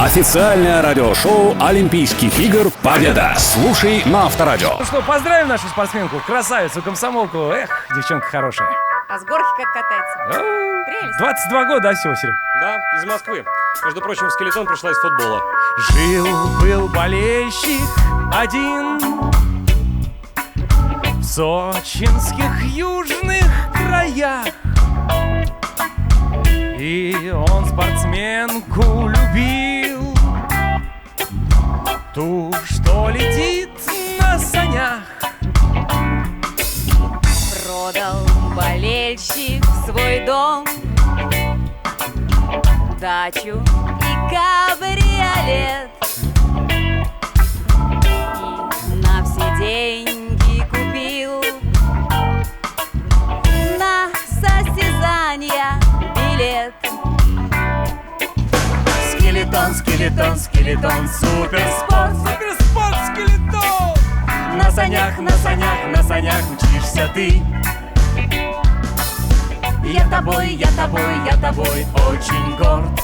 Официальное радиошоу Олимпийских игр «Победа». Слушай на Авторадио. Ну что, поздравим нашу спортсменку, красавицу, комсомолку. Эх, девчонка хорошая. А с горки как катается? Прелесть. 22 года, да, всего, Серег? Да, из Москвы. Между прочим, в Скелетон пришла из футбола. Жил-был болельщик один в сочинских южных краях, и он спортсменку любил, ту, что летит на санях. Продал болельщик свой дом, дачу и кабриолет, и на все деньги купил на состязания билет. Скелетон, скелетон, скелетон, суперспорт, суперспорт, скелетон. На санях, на санях, на санях мчишься ты. Я тобой, я тобой, я тобой очень горд.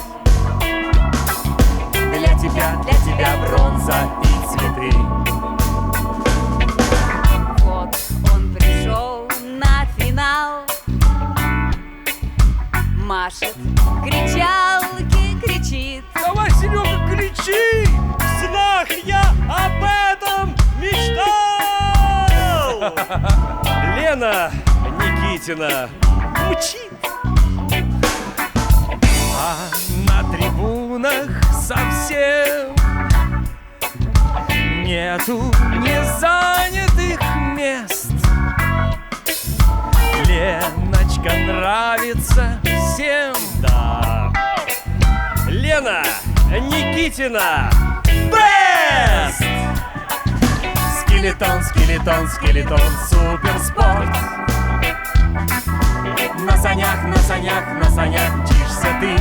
Для тебя бронза и цветы. Вот он пришел на финал, машет, кричалки кричит. Давай, Серега, кричи! В снах я об этом мечтал! Лена Никитина мчит. А на трибунах совсем нету незанятых мест. Леночка нравится всем. Да. Лена Никитина Бест! Скелетон, скелетон, скелетон, суперспорт. На санях, на санях, на санях мчишься ты.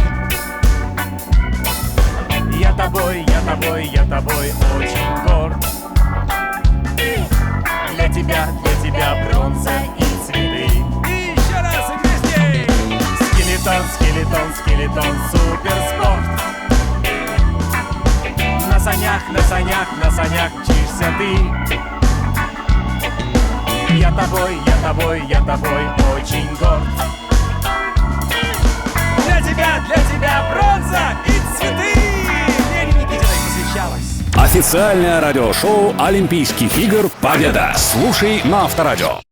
Я тобой, я тобой, я тобой очень горд. Для тебя бронза и цветы. И еще раз, и вместе! Скелетон, скелетон, скелетон, суперспорт. На санях, на санях, на санях мчишься ты. Я тобой, я тобой, я тобой очень горд. Для тебя бронза и цветы. Лене Никитиной посвящалась. Официальное радиошоу Олимпийских игр «Победа». Слушай на Авторадио.